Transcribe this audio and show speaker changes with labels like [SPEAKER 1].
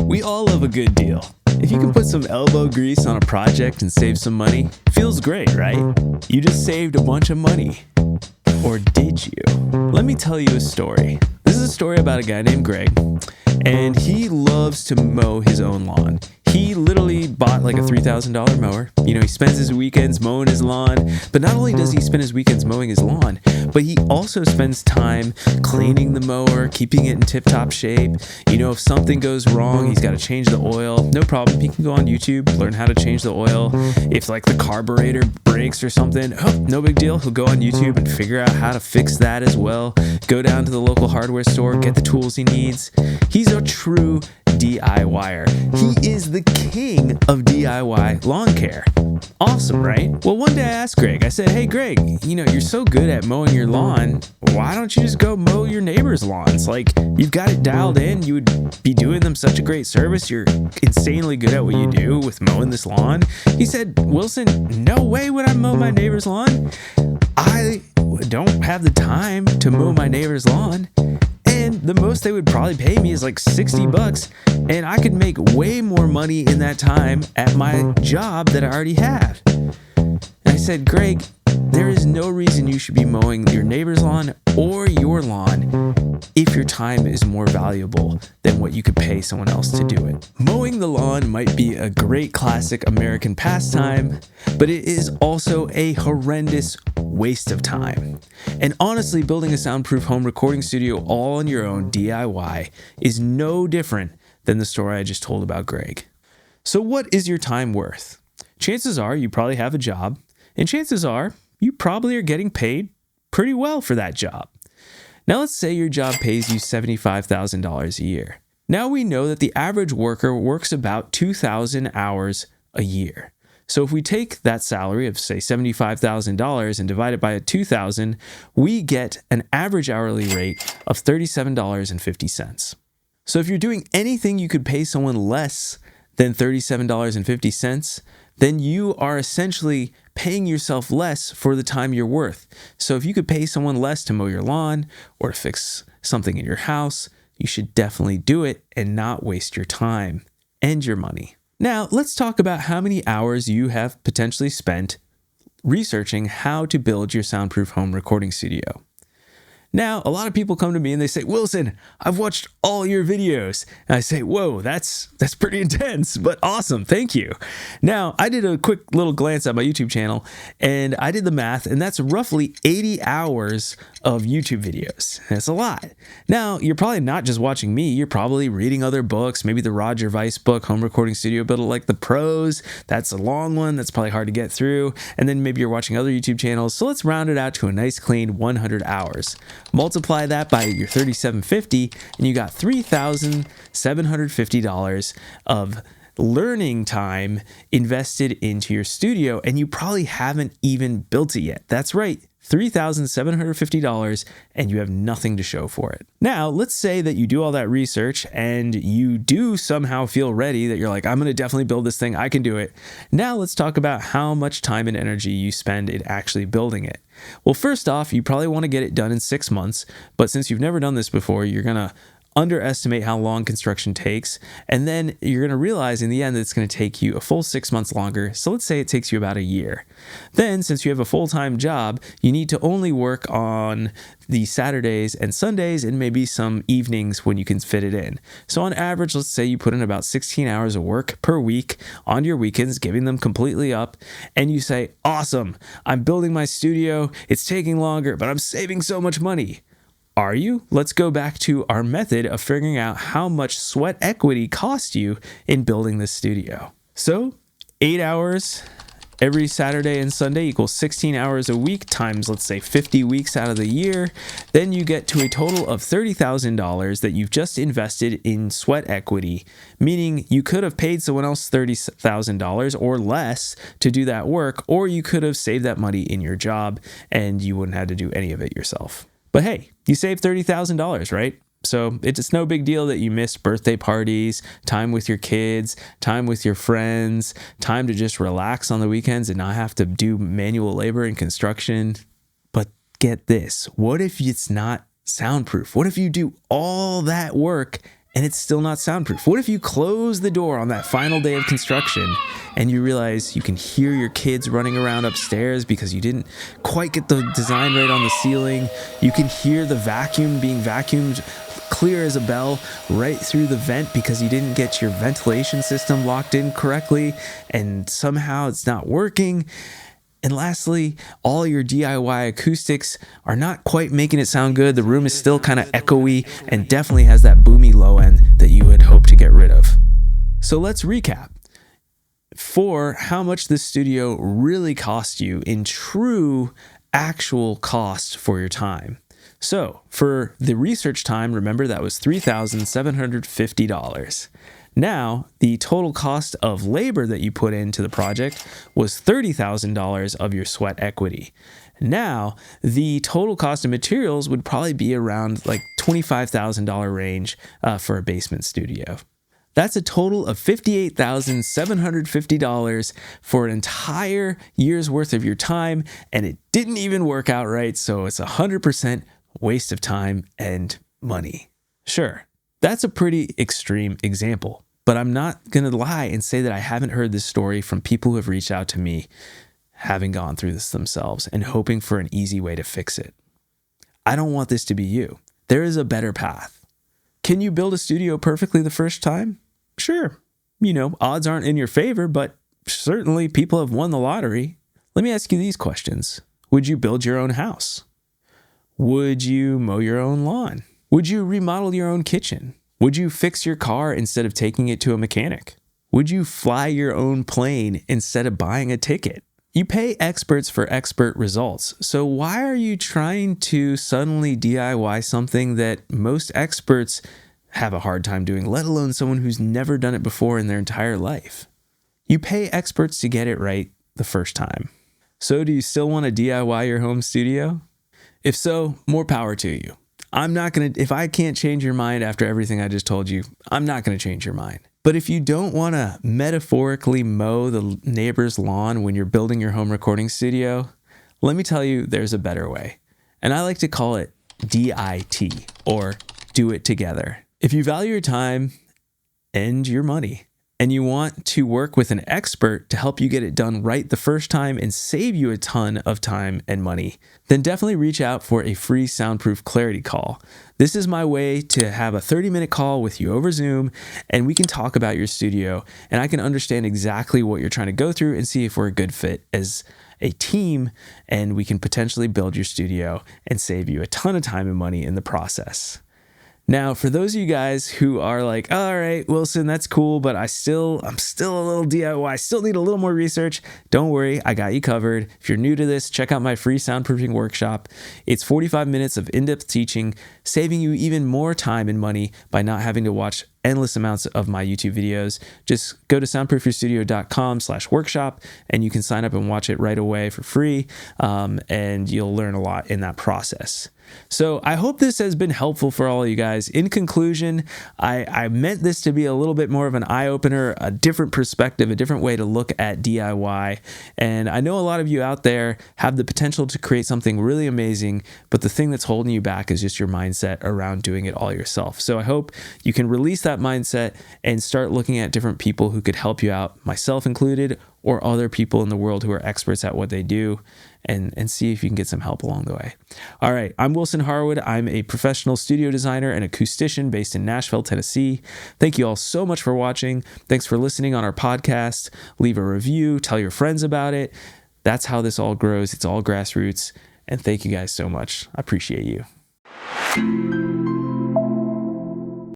[SPEAKER 1] We all love a good deal. If you can put some elbow grease on a project and save some money, feels great, right? You just saved a bunch of money. Or did you? Let me tell you a story. This is a story about a guy named Greg, and he loves to mow his own lawn. He literally bought like a $3,000 mower. You know, he spends his weekends mowing his lawn, but not only does he spend his weekends mowing his lawn, but he also spends time cleaning the mower, keeping it in tip-top shape. You know, if something goes wrong, he's got to change the oil. No problem. He can go on YouTube, learn how to change the oil. If like the carburetor breaks or something, no big deal. He'll go on YouTube and figure out how to fix that as well. Go down to the local hardware store, get the tools he needs. He's a true DIYer. He is the king of DIY lawn care. Awesome, right? Well, one day I asked Greg, I said, hey, Greg, you know, you're so good at mowing your lawn. Why don't you just go mow your neighbor's lawns? Like, you've got it dialed in. You would be doing them such a great service. You're insanely good at what you do with mowing this lawn. He said, Wilson, no way would I mow my neighbor's lawn. I don't have the time to mow my neighbor's lawn. And the most they would probably pay me is like $60, and I could make way more money in that time at my job that I already have. And I said, Greg, there is no reason you should be mowing your neighbor's lawn or your lawn if your time is more valuable than what you could pay someone else to do it. Mowing the lawn might be a great classic American pastime, but it is also a horrendous waste of time. And honestly, building a soundproof home recording studio all on your own DIY is no different than the story I just told about Greg. So what is your time worth? Chances are you probably have a job, and chances are you probably are getting paid pretty well for that job. Now let's say your job pays you $75,000 a year. Now we know that the average worker works about 2,000 hours a year. So if we take that salary of say $75,000 and divide it by 2,000, we get an average hourly rate of $37.50. So if you're doing anything you could pay someone less than $37.50, then you are essentially paying yourself less for the time you're worth. So if you could pay someone less to mow your lawn or to fix something in your house, you should definitely do it and not waste your time and your money. Now, let's talk about how many hours you have potentially spent researching how to build your soundproof home recording studio. Now, a lot of people come to me and they say, Wilson, I've watched all your videos. And I say, whoa, that's pretty intense, but awesome. Thank you. Now, I did a quick little glance at my YouTube channel and I did the math, and that's roughly 80 hours of YouTube videos. That's a lot. Now, you're probably not just watching me. You're probably reading other books, maybe the Roger Weiss book, Home Recording Studio Build It Like the Pros. That's a long one. That's probably hard to get through. And then maybe you're watching other YouTube channels. So let's round it out to a nice clean 100 hours. Multiply that by your $3,750 and you got $3,750 of learning time invested into your studio, and you probably haven't even built it yet. That's right, $3,750, and you have nothing to show for it. Now, let's say that you do all that research and you do somehow feel ready, that you're like, I'm going to definitely build this thing. I can do it. Now let's talk about how much time and energy you spend in actually building it. Well, first off, you probably want to get it done in 6 months, but since you've never done this before, you're going to underestimate how long construction takes, and then you're going to realize in the end that it's going to take you a full 6 months longer. So let's say it takes you about a year. Then, since you have a full-time job, you need to only work on the Saturdays and Sundays and maybe some evenings when you can fit it in. So on average, let's say you put in about 16 hours of work per week on your weekends, giving them completely up, and you say, awesome, I'm building my studio, it's taking longer, but I'm saving so much money. Are you? Let's go back to our method of figuring out how much sweat equity cost you in building this studio. So 8 hours every Saturday and Sunday equals 16 hours a week times, let's say, 50 weeks out of the year. Then you get to a total of $30,000 that you've just invested in sweat equity, meaning you could have paid someone else $30,000 or less to do that work, or you could have saved that money in your job and you wouldn't have to do any of it yourself. But hey, you saved $30,000, right? So it's no big deal that you missed birthday parties, time with your kids, time with your friends, time to just relax on the weekends and not have to do manual labor in construction. But get this, what if it's not soundproof? What if you do all that work and it's still not soundproof? What if you close the door on that final day of construction and you realize you can hear your kids running around upstairs because you didn't quite get the design right on the ceiling? You can hear the vacuum being vacuumed clear as a bell right through the vent because you didn't get your ventilation system locked in correctly and somehow it's not working. And lastly, all your DIY acoustics are not quite making it sound good. The room is still kind of echoey and definitely has that boomy low end that you would hope to get rid of. So let's recap. For how much this studio really cost you in true actual cost for your time. So for the research time, remember that was $3,750. Now, the total cost of labor that you put into the project was $30,000 of your sweat equity. Now, the total cost of materials would probably be around like $25,000 range for a basement studio. That's a total of $58,750 for an entire year's worth of your time, and it didn't even work out right, so it's 100% waste of time and money. Sure, that's a pretty extreme example, but I'm not going to lie and say that I haven't heard this story from people who have reached out to me, having gone through this themselves and hoping for an easy way to fix it. I don't want this to be you. There is a better path. Can you build a studio perfectly the first time? Sure. Odds aren't in your favor, but certainly people have won the lottery. Let me ask you these questions. Would you build your own house? Would you mow your own lawn? Would you remodel your own kitchen? Would you fix your car instead of taking it to a mechanic? Would you fly your own plane instead of buying a ticket? You pay experts for expert results, so why are you trying to suddenly DIY something that most experts have a hard time doing, let alone someone who's never done it before in their entire life? You pay experts to get it right the first time. So do you still want to DIY your home studio? If so, more power to you. If I can't change your mind after everything I just told you, I'm not going to change your mind. But if you don't want to metaphorically mow the neighbor's lawn when you're building your home recording studio, let me tell you, there's a better way. And I like to call it DIT, or do it together. If you value your time and your money, and you want to work with an expert to help you get it done right the first time and save you a ton of time and money, then definitely reach out for a free Soundproof clarity call. This is my way to have a 30-minute call with you over Zoom, and we can talk about your studio, and I can understand exactly what you're trying to go through and see if we're a good fit as a team, and we can potentially build your studio and save you a ton of time and money in the process. Now, for those of you guys who are like, all right, Wilson, that's cool, but I'm still a little DIY. I still need a little more research. Don't worry, I got you covered. If you're new to this, check out my free soundproofing workshop. It's 45 minutes of in-depth teaching, saving you even more time and money by not having to watch endless amounts of my YouTube videos. Just go to soundproofyourstudio.com/workshop and you can sign up and watch it right away for free. And you'll learn a lot in that process. So I hope this has been helpful for all of you guys. In conclusion, I meant this to be a little bit more of an eye-opener, a different perspective, a different way to look at DIY. And I know a lot of you out there have the potential to create something really amazing, but the thing that's holding you back is just your mindset around doing it all yourself. So I hope you can release that mindset and start looking at different people who could help you out, myself included, or other people in the world who are experts at what they do, and see if you can get some help along the way. All right, I'm Wilson Harwood. I'm a professional studio designer and acoustician based in Nashville, Tennessee. Thank you all so much for watching. Thanks for listening on our podcast. Leave a review, tell your friends about it. That's how this all grows. It's all grassroots. And thank you guys so much. I appreciate you.